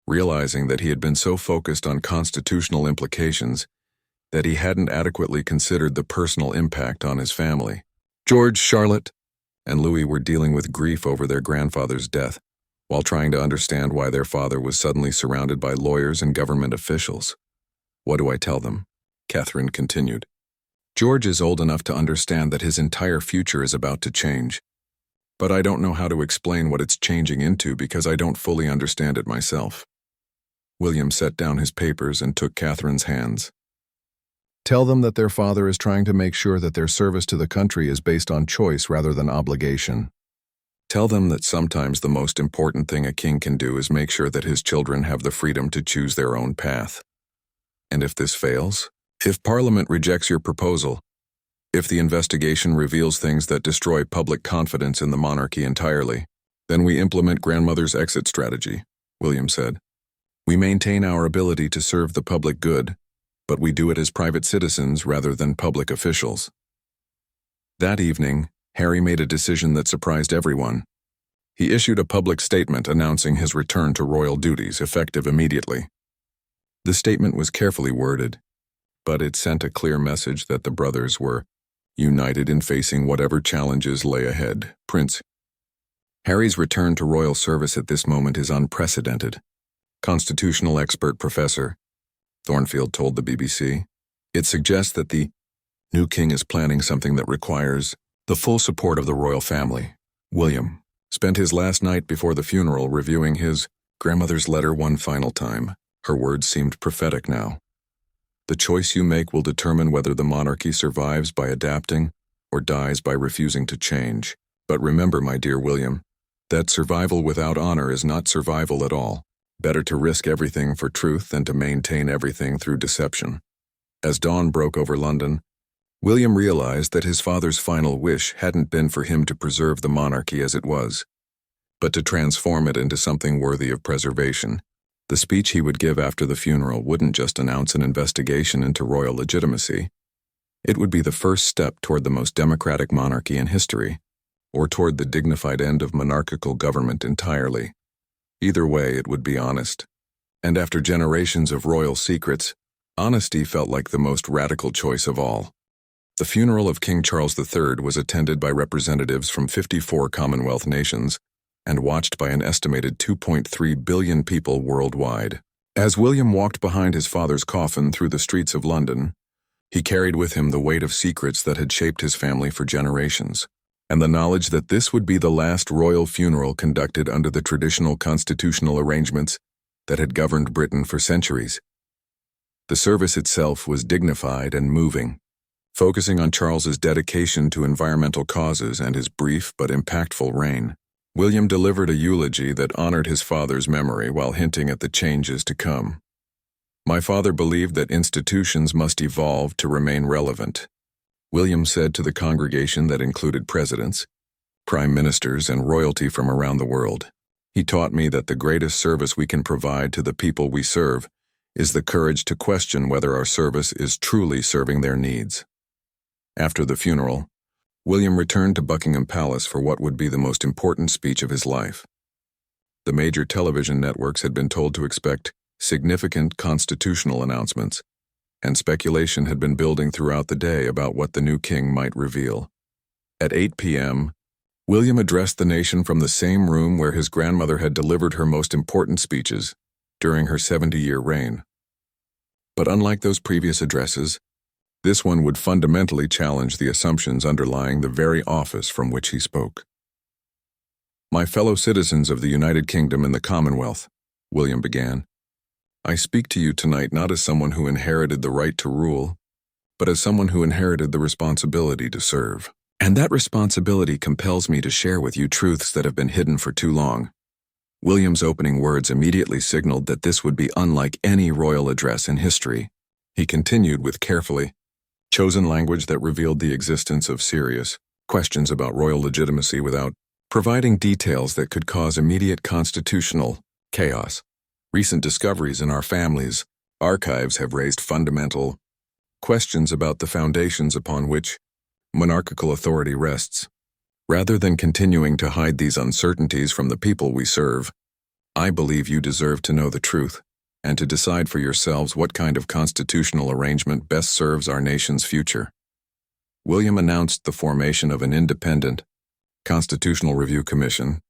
realizing that he had been so focused on constitutional implications that he hadn't adequately considered the personal impact on his family. George, Charlotte, and Louis were dealing with grief over their grandfather's death, while trying to understand why their father was suddenly surrounded by lawyers and government officials. "What do I tell them?" Catherine continued. "George is old enough to understand that his entire future is about to change. But I don't know how to explain what it's changing into because I don't fully understand it myself." William set down his papers and took Catherine's hands. "Tell them that their father is trying to make sure that their service to the country is based on choice rather than obligation. Tell them that sometimes the most important thing a king can do is make sure that his children have the freedom to choose their own path. And if this fails, if Parliament rejects your proposal, if the investigation reveals things that destroy public confidence in the monarchy entirely, then we implement grandmother's exit strategy," William said. "We maintain our ability to serve the public good, but we do it as private citizens rather than public officials. That evening, Harry made a decision that surprised everyone. He issued a public statement announcing his return to royal duties, effective immediately. The statement was carefully worded, but it sent a clear message that the brothers were united in facing whatever challenges lay ahead. Prince Harry's return to royal service at this moment is unprecedented. Constitutional expert Professor Thornfield told the BBC. It suggests that the new king is planning something that requires the full support of the royal family. William spent his last night before the funeral reviewing his grandmother's letter one final time. Her words seemed prophetic now. The choice you make will determine whether the monarchy survives by adapting or dies by refusing to change. But remember, my dear William, that survival without honor is not survival at all. Better to risk everything for truth than to maintain everything through deception. As dawn broke over London, William realized that his father's final wish hadn't been for him to preserve the monarchy as it was, but to transform it into something worthy of preservation. The speech he would give after the funeral wouldn't just announce an investigation into royal legitimacy. It would be the first step toward the most democratic monarchy in history, or toward the dignified end of monarchical government entirely. Either way, it would be honest. And after generations of royal secrets, honesty felt like the most radical choice of all. The funeral of King Charles III was attended by representatives from 54 Commonwealth nations and watched by an estimated 2.3 billion people worldwide. As William walked behind his father's coffin through the streets of London, he carried with him the weight of secrets that had shaped his family for generations, and the knowledge that this would be the last royal funeral conducted under the traditional constitutional arrangements that had governed Britain for centuries. The service itself was dignified and moving, focusing on Charles's dedication to environmental causes and his brief but impactful reign. William delivered a eulogy that honored his father's memory while hinting at the changes to come. My father believed that institutions must evolve to remain relevant. William said to the congregation that included presidents, prime ministers, and royalty from around the world. He taught me that the greatest service we can provide to the people we serve is the courage to question whether our service is truly serving their needs. After the funeral, William returned to Buckingham Palace for what would be the most important speech of his life. The major television networks had been told to expect significant constitutional announcements, and speculation had been building throughout the day about what the new king might reveal. At 8 p.m., William addressed the nation from the same room where his grandmother had delivered her most important speeches during her 70-year reign. But unlike those previous addresses, this one would fundamentally challenge the assumptions underlying the very office from which he spoke. My fellow citizens of the United Kingdom and the Commonwealth, William began, I speak to you tonight not as someone who inherited the right to rule, but as someone who inherited the responsibility to serve. And that responsibility compels me to share with you truths that have been hidden for too long. William's opening words immediately signaled that this would be unlike any royal address in history. He continued with carefully chosen language that revealed the existence of serious questions about royal legitimacy without providing details that could cause immediate constitutional chaos. Recent discoveries in our family's archives have raised fundamental questions about the foundations upon which monarchical authority rests. Rather than continuing to hide these uncertainties from the people we serve, I believe you deserve to know the truth and to decide for yourselves what kind of constitutional arrangement best serves our nation's future. William announced the formation of an independent Constitutional Review Commission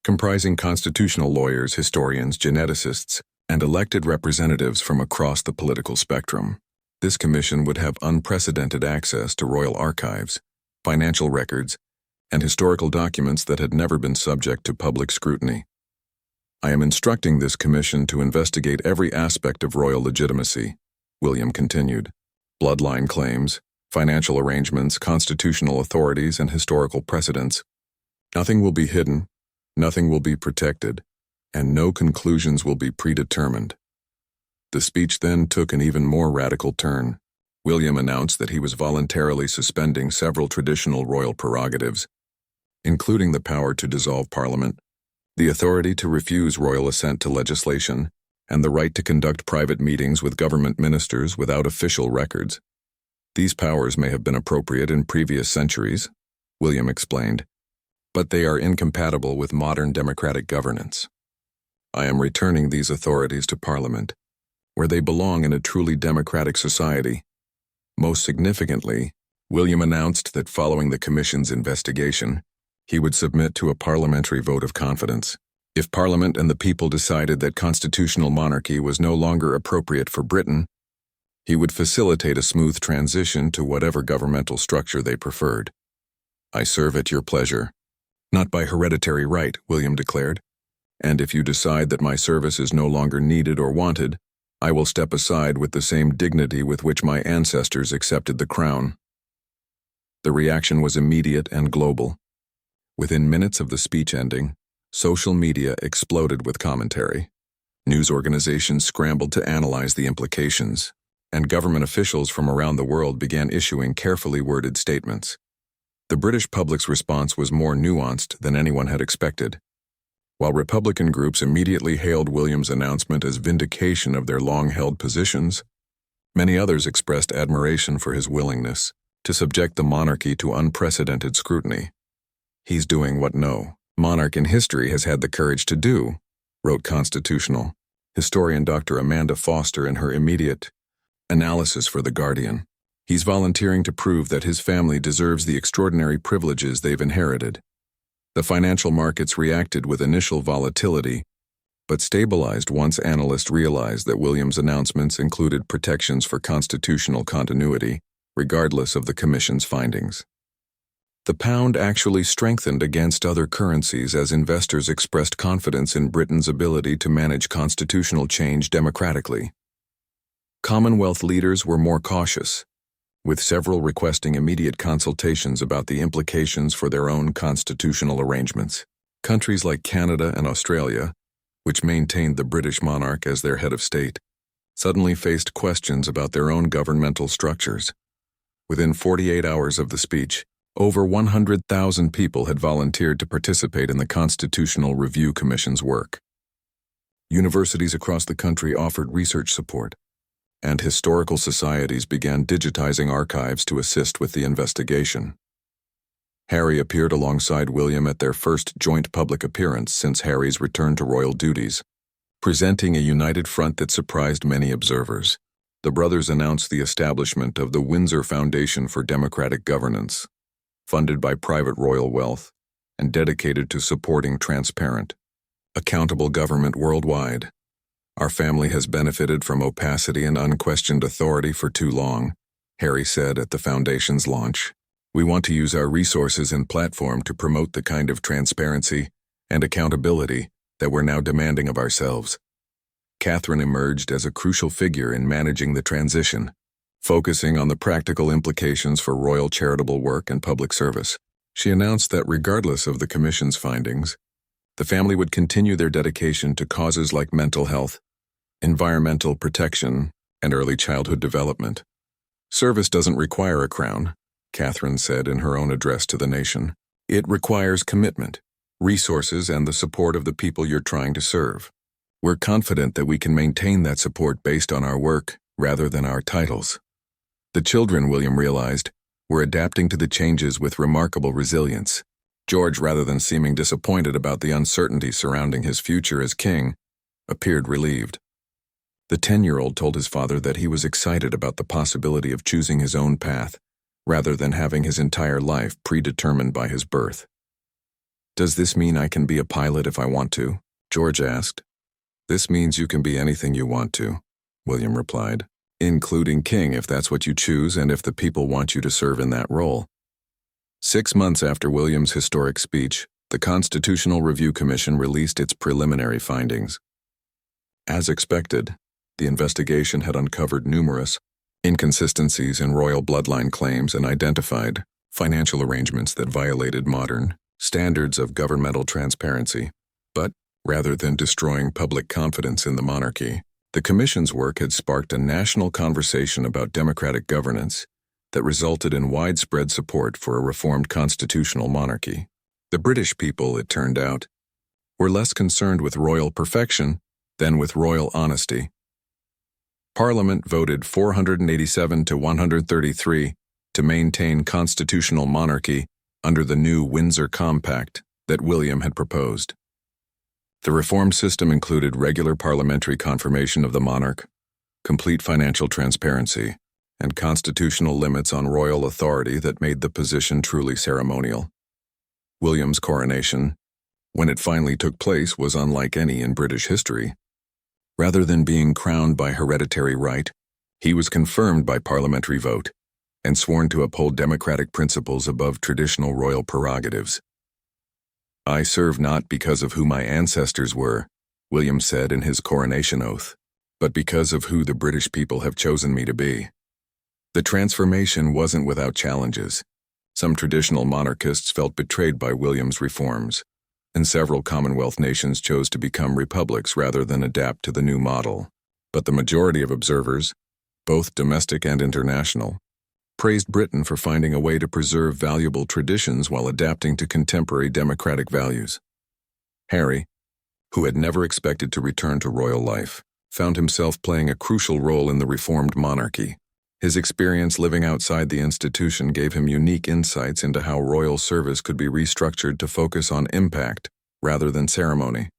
comprising constitutional lawyers, historians, geneticists, and elected representatives from across the political spectrum. This commission would have unprecedented access to royal archives, financial records, and historical documents that had never been subject to public scrutiny. I am instructing this commission to investigate every aspect of royal legitimacy, William continued. Bloodline claims, financial arrangements, constitutional authorities, and historical precedents. Nothing will be hidden. Nothing will be protected, and no conclusions will be predetermined. The speech then took an even more radical turn. William announced that he was voluntarily suspending several traditional royal prerogatives, including the power to dissolve Parliament, the authority to refuse royal assent to legislation, and the right to conduct private meetings with government ministers without official records. These powers may have been appropriate in previous centuries, William explained, but they are incompatible with modern democratic governance. I am returning these authorities to Parliament, where they belong in a truly democratic society. Most significantly, William announced that following the Commission's investigation, he would submit to a parliamentary vote of confidence. If Parliament and the people decided that constitutional monarchy was no longer appropriate for Britain, he would facilitate a smooth transition to whatever governmental structure they preferred. I serve at your pleasure. Not by hereditary right, William declared, and if you decide that my service is no longer needed or wanted, I will step aside with the same dignity with which my ancestors accepted the crown. The reaction was immediate and global. Within minutes of the speech ending, social media exploded with commentary. News organizations scrambled to analyze the implications, and government officials from around the world began issuing carefully worded statements. The British public's response was more nuanced than anyone had expected. While Republican groups immediately hailed William's announcement as vindication of their long-held positions, many others expressed admiration for his willingness to subject the monarchy to unprecedented scrutiny. He's doing what no monarch in history has had the courage to do, wrote constitutional historian Dr. Amanda Foster in her immediate analysis for The Guardian. He's volunteering to prove that his family deserves the extraordinary privileges they've inherited. The financial markets reacted with initial volatility, but stabilized once analysts realized that William's announcements included protections for constitutional continuity, regardless of the Commission's findings. The pound actually strengthened against other currencies as investors expressed confidence in Britain's ability to manage constitutional change democratically. Commonwealth leaders were more cautious, with several requesting immediate consultations about the implications for their own constitutional arrangements. Countries like Canada and Australia, which maintained the British monarch as their head of state, suddenly faced questions about their own governmental structures. Within 48 hours of the speech, over 100,000 people had volunteered to participate in the Constitutional Review Commission's work. Universities across the country offered research support, and historical societies began digitizing archives to assist with the investigation. Harry appeared alongside William at their first joint public appearance since Harry's return to royal duties, presenting a united front that surprised many observers. The brothers announced the establishment of the Windsor Foundation for Democratic Governance, funded by private royal wealth and dedicated to supporting transparent, accountable government worldwide. Our family has benefited from opacity and unquestioned authority for too long, Harry said at the foundation's launch. We want to use our resources and platform to promote the kind of transparency and accountability that we're now demanding of ourselves. Catherine emerged as a crucial figure in managing the transition, focusing on the practical implications for royal charitable work and public service. She announced that regardless of the Commission's findings, the family would continue their dedication to causes like mental health, environmental protection, and early childhood development. Service doesn't require a crown, Catherine said in her own address to the nation. It requires commitment, resources, and the support of the people you're trying to serve. We're confident that we can maintain that support based on our work rather than our titles. The children, William realized, were adapting to the changes with remarkable resilience. George, rather than seeming disappointed about the uncertainty surrounding his future as king, appeared relieved. The 10-year-old told his father that he was excited about the possibility of choosing his own path, rather than having his entire life predetermined by his birth. Does this mean I can be a pilot if I want to? George asked. This means you can be anything you want to, William replied, including king if that's what you choose and if the people want you to serve in that role. 6 months after William's historic speech, the Constitutional Review Commission released its preliminary findings. As expected, the investigation had uncovered numerous inconsistencies in royal bloodline claims and identified financial arrangements that violated modern standards of governmental transparency. But, rather than destroying public confidence in the monarchy, the Commission's work had sparked a national conversation about democratic governance that resulted in widespread support for a reformed constitutional monarchy. The British people, it turned out, were less concerned with royal perfection then with royal honesty. Parliament voted 487 to 133 to maintain constitutional monarchy under the new Windsor Compact that William had proposed. The reformed system included regular parliamentary confirmation of the monarch, complete financial transparency, and constitutional limits on royal authority that made the position truly ceremonial. William's coronation, when it finally took place, was unlike any in British history. Rather than being crowned by hereditary right, he was confirmed by parliamentary vote and sworn to uphold democratic principles above traditional royal prerogatives. "I serve not because of who my ancestors were," William said in his coronation oath, "but because of who the British people have chosen me to be." The transformation wasn't without challenges. Some traditional monarchists felt betrayed by William's reforms, and several Commonwealth nations chose to become republics rather than adapt to the new model. But the majority of observers, both domestic and international, praised Britain for finding a way to preserve valuable traditions while adapting to contemporary democratic values. Harry, who had never expected to return to royal life, found himself playing a crucial role in the reformed monarchy. His experience living outside the institution gave him unique insights into how royal service could be restructured to focus on impact rather than ceremony.